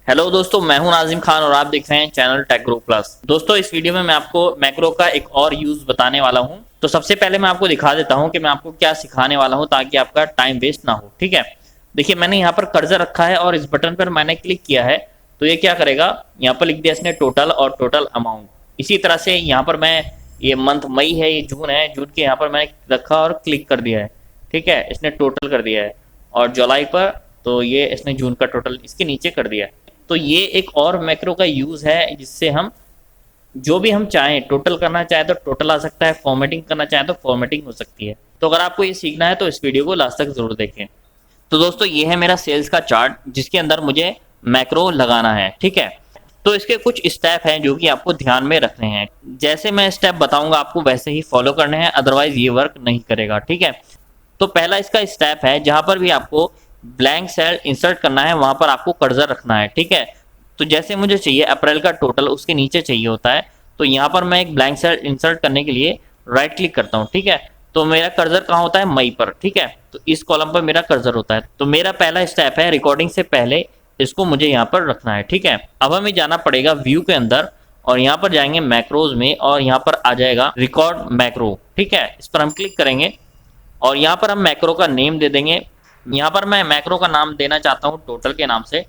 Hello दोस्तों, मैं हूं नाजिम खान और आप देख रहे हैं चैनल टेक ग्रो प्लस। दोस्तों, इस वीडियो में मैं आपको मैक्रो का एक और यूज बताने वाला हूं। तो सबसे पहले मैं आपको दिखा देता हूं कि मैं आपको क्या सिखाने वाला हूं ताकि आपका टाइम वेस्ट ना हो। ठीक है, देखिए मैंने यहाँ पर कर्सर रखा है और इस बटन पर मैंने क्लिक किया है तो ये क्या करेगा, यहाँ पर लिख दिया इसने टोटल और टोटल अमाउंट। इसी तरह से यहाँ पर मैं ये मंथ मई है, ये जून है, जून के यहाँ पर मैंने रखा और क्लिक कर दिया है। ठीक है, इसने टोटल कर दिया है। और जुलाई पर तो ये इसने जून का टोटल इसके नीचे कर दिया है। तो ये एक और मैक्रो का यूज है जिससे हम जो भी हम चाहें, टोटल करना चाहे तो टोटल आ सकता है, फॉर्मेटिंग करना चाहे तो फॉर्मेटिंग हो सकती है। तो अगर आपको ये सीखना है तो इस वीडियो को लास्ट तक जरूर देखें। तो दोस्तों, ये है मेरा सेल्स का चार्ट जिसके अंदर मुझे मैक्रो लगाना है। ठीक है, तो इसके कुछ स्टेप हैं जो कि आपको ध्यान में रखने हैं। जैसे मैं स्टेप बताऊंगा आपको वैसे ही फॉलो करने हैं, अदरवाइज ये वर्क नहीं करेगा। ठीक है, तो पहला इसका स्टेप है, जहां पर भी आपको ब्लैंक सेल इंसर्ट करना है वहां पर आपको कर्सर रखना है। ठीक है, तो जैसे मुझे चाहिए अप्रैल का टोटल उसके नीचे चाहिए होता है, तो यहाँ पर मैं एक ब्लैंक सेल इंसर्ट करने के लिए राइट क्लिक करता हूँ। ठीक है, तो मेरा कर्सर कहाँ होता है, मई पर। ठीक है, तो इस कॉलम पर मेरा कर्सर होता है। तो मेरा पहला स्टेप है, रिकॉर्डिंग से पहले इसको मुझे यहाँ पर रखना है। ठीक है, अब हमें जाना पड़ेगा व्यू के अंदर और यहाँ पर जाएंगे मैक्रोज में और यहाँ पर आ जाएगा रिकॉर्ड मैक्रो। ठीक है, इस पर हम क्लिक करेंगे और यहाँ पर हम मैक्रो का नेम दे देंगे। यहाँ पर मैं मैक्रो का नाम देना चाहता हूँ टोटल के नाम से,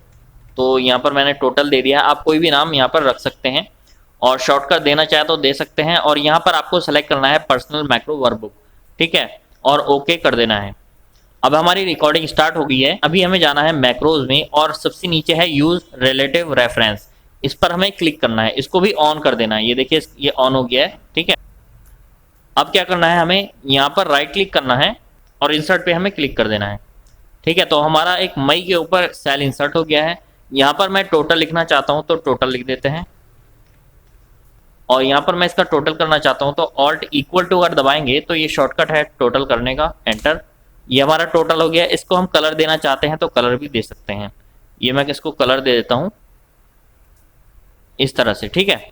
तो यहाँ पर मैंने टोटल दे दिया है। आप कोई भी नाम यहाँ पर रख सकते हैं और शॉर्टकट देना चाहे तो दे सकते हैं। और यहाँ पर आपको सेलेक्ट करना है पर्सनल मैक्रो वर्कबुक। ठीक है, और ओके कर देना है। अब हमारी रिकॉर्डिंग स्टार्ट हो गई है। अभी हमें जाना है मैक्रोज में और सबसे नीचे है यूज रिलेटिव रेफरेंस, इस पर हमें क्लिक करना है। इसको भी ऑन कर देना है। ये देखिए ये ऑन हो गया है। ठीक है, अब क्या करना है, हमें यहाँ पर राइट क्लिक करना है और इंसर्ट पे हमें क्लिक कर देना है। ठीक है, तो हमारा एक मई के ऊपर सेल इंसर्ट हो गया है। यहाँ पर मैं टोटल लिखना चाहता हूँ तो टोटल लिख देते हैं और यहाँ पर मैं इसका टोटल करना चाहता हूँ तो ऑल्ट इक्वल टू अगर दबाएंगे तो ये शॉर्टकट है टोटल करने का, एंटर। ये हमारा टोटल हो गया। इसको हम कलर देना चाहते हैं तो कलर भी दे सकते हैं। ये मैं इसको कलर दे देता हूँ इस तरह से। ठीक है,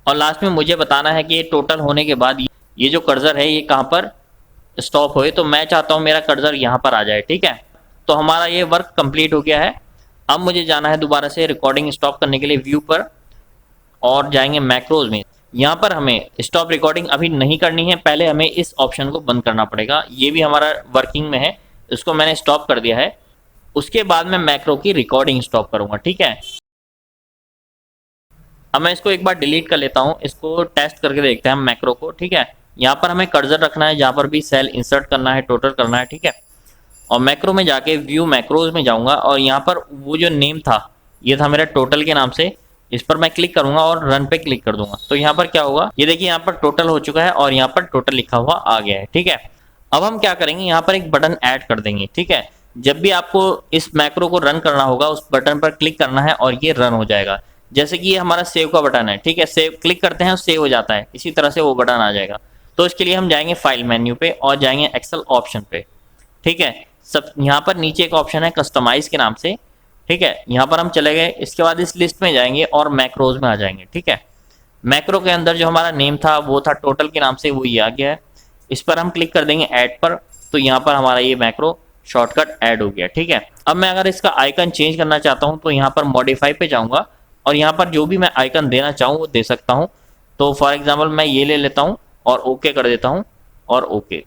और लास्ट में मुझे बताना है कि ये टोटल होने के बाद ये जो कर्सर है ये कहाँ पर स्टॉप होए, तो मैं चाहता हूँ मेरा कर्सर यहाँ पर आ जाए। ठीक है, तो हमारा ये वर्क कंप्लीट हो गया है। अब मुझे जाना है दोबारा से रिकॉर्डिंग स्टॉप करने के लिए व्यू पर और जाएंगे मैक्रोज में। यहाँ पर हमें स्टॉप रिकॉर्डिंग अभी नहीं करनी है, पहले हमें इस ऑप्शन को बंद करना पड़ेगा। ये भी हमारा वर्किंग में है, इसको मैंने स्टॉप कर दिया है। उसके बाद मैं मैक्रो की रिकॉर्डिंग स्टॉप करूंगा। ठीक है, अब मैं इसको एक बार डिलीट कर लेता हूँ, इसको टेस्ट करके देखते हैं हम मैक्रो को। ठीक है, यहाँ पर हमें कर्सर रखना है, जहाँ पर भी सेल इंसर्ट करना है, टोटल करना है। ठीक है, और मैक्रो में जाके व्यू मैक्रोज में जाऊंगा और यहाँ पर वो जो नेम था ये था मेरा टोटल के नाम से, इस पर मैं क्लिक करूंगा और रन पे क्लिक कर दूंगा। तो यहाँ पर क्या होगा, ये देखिए यहाँ पर टोटल हो चुका है और यहाँ पर टोटल लिखा हुआ आ गया है। ठीक है, अब हम क्या करेंगे, यहाँ पर एक बटन ऐड कर देंगे। ठीक है, जब भी आपको इस मैक्रो को रन करना होगा उस बटन पर क्लिक करना है और ये रन हो जाएगा। जैसे कि ये हमारा सेव का बटन है। ठीक है, सेव क्लिक करते हैं और सेव हो जाता है, इसी तरह से वो बटन आ जाएगा। तो इसके लिए हम जाएंगे फाइल मेन्यू पे और जाएंगे एक्सेल ऑप्शन पे। ठीक है, सब यहाँ पर नीचे एक ऑप्शन है कस्टमाइज के नाम से। ठीक है, यहाँ पर हम चले गए। इसके बाद इस लिस्ट में जाएंगे और मैक्रोज में आ जाएंगे। ठीक है, मैक्रो के अंदर जो हमारा नेम था वो था टोटल के नाम से, वो ये आ गया है। इस पर हम क्लिक कर देंगे ऐड पर, तो यहाँ पर हमारा ये मैक्रो शॉर्टकट ऐड हो गया। ठीक है, अब मैं अगर इसका आइकन चेंज करना चाहता हूँ तो यहाँ पर मॉडिफाई पे जाऊँगा और यहाँ पर जो भी मैं आइकन देना चाहूँ वो दे सकता हूँ। तो फॉर एग्जाम्पल मैं ये ले लेता हूँ और ओके कर देता हूँ और ओके,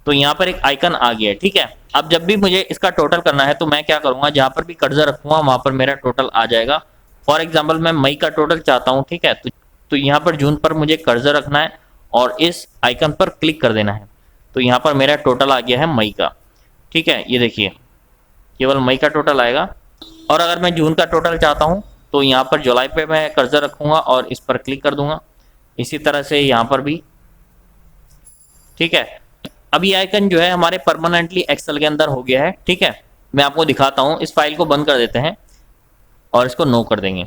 तो यहाँ पर एक आइकन आ गया है। ठीक है, अब जब भी मुझे इसका टोटल करना है तो मैं क्या करूंगा, जहां पर भी कर्सर रखूंगा वहां पर मेरा टोटल आ जाएगा। फॉर एग्जांपल मैं मई का टोटल चाहता हूं। ठीक है, तो यहाँ पर जून पर मुझे कर्सर रखना है और इस आइकन पर क्लिक कर देना है, तो यहाँ पर मेरा टोटल आ गया है मई का। ठीक है, ये देखिए केवल मई का टोटल आएगा। और अगर मैं जून का टोटल चाहता हूँ तो यहाँ पर जुलाई पे मैं कर्सर रखूंगा और इस पर क्लिक कर दूंगा, इसी तरह से यहाँ पर भी। ठीक है, अब ये आइकन जो है हमारे परमानेंटली एक्सेल के अंदर हो गया है। ठीक है, मैं आपको दिखाता हूँ। इस फाइल को बंद कर देते हैं और इसको नो कर देंगे।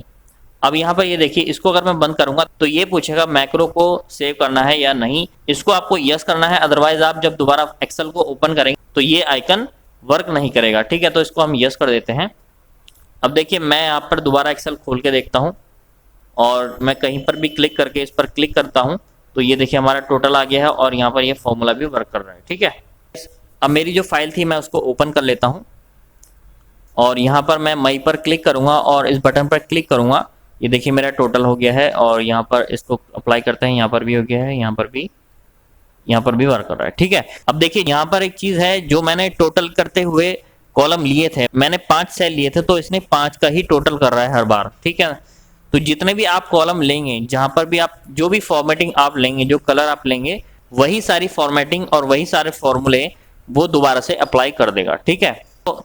अब यहाँ पर ये देखिए, इसको अगर मैं बंद करूंगा तो ये पूछेगा मैक्रो को सेव करना है या नहीं। इसको आपको यस करना है, अदरवाइज आप जब दोबारा एक्सेल को ओपन करेंगे तो ये आइकन वर्क नहीं करेगा। ठीक है, तो इसको हम यस कर देते हैं। अब देखिए मैं यहाँ पर दोबारा एक्सेल खोल के देखता हूँ और मैं कहीं पर भी क्लिक करके इस पर क्लिक करता हूँ तो ये देखिए हमारा टोटल आ गया है और यहाँ पर ये फॉर्मूला भी वर्क कर रहा है। ठीक है, अब मेरी जो फाइल थी मैं उसको ओपन कर लेता हूँ और यहाँ पर मैं मई पर क्लिक करूँगा और इस बटन पर क्लिक करूँगा। ये देखिए मेरा टोटल हो गया है और यहाँ पर इसको अप्लाई करते हैं, यहाँ पर भी हो गया है, यहाँ पर भी वर्क कर रहा है। ठीक है, अब देखिए यहाँ पर एक चीज़ है, जो मैंने टोटल करते हुए कॉलम लिए थे, मैंने 5 सेल लिए थे, तो इसने 5 का ही टोटल कर रहा है हर बार। ठीक है, तो जितने भी आप कॉलम लेंगे, जहाँ पर भी आप जो भी फॉर्मेटिंग आप लेंगे, जो कलर आप लेंगे, वही सारी फॉर्मेटिंग और वही सारे फॉर्मूले वो दोबारा से अप्लाई कर देगा। ठीक है,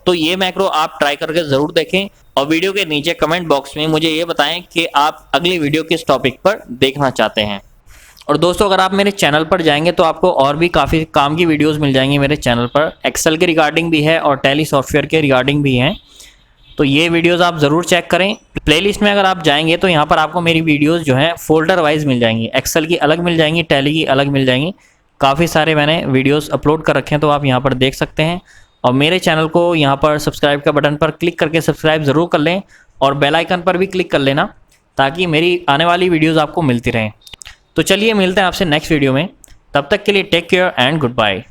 तो ये मैक्रो आप ट्राई करके जरूर देखें और वीडियो के नीचे कमेंट बॉक्स में मुझे ये बताएं कि आप अगली वीडियो किस टॉपिक पर देखना चाहते हैं। और दोस्तों अगर आप मेरे चैनल पर जाएंगे तो आपको और भी काफ़ी काम की वीडियोस मिल जाएंगी मेरे चैनल पर। एक्सेल के रिगार्डिंग भी है और टैली सॉफ्टवेयर के रिगार्डिंग भी हैं, तो ये वीडियोस आप ज़रूर चेक करें। प्लेलिस्ट में अगर आप जाएंगे तो यहाँ पर आपको मेरी वीडियोस जो हैं फोल्डर वाइज मिल जाएंगी, एक्सेल की अलग मिल जाएंगी, टैली की अलग मिल जाएंगी। काफ़ी सारे मैंने वीडियोस अपलोड कर रखे हैं, तो आप यहाँ पर देख सकते हैं। और मेरे चैनल को यहाँ पर सब्सक्राइब का बटन पर क्लिक करके सब्सक्राइब ज़रूर कर लें और बेल आइकन पर भी क्लिक कर लेना, ताकि मेरी आने वाली वीडियोज़ आपको मिलती रहें। तो चलिए मिलते हैं आपसे नेक्स्ट वीडियो में, तब तक के लिए take care and good bye.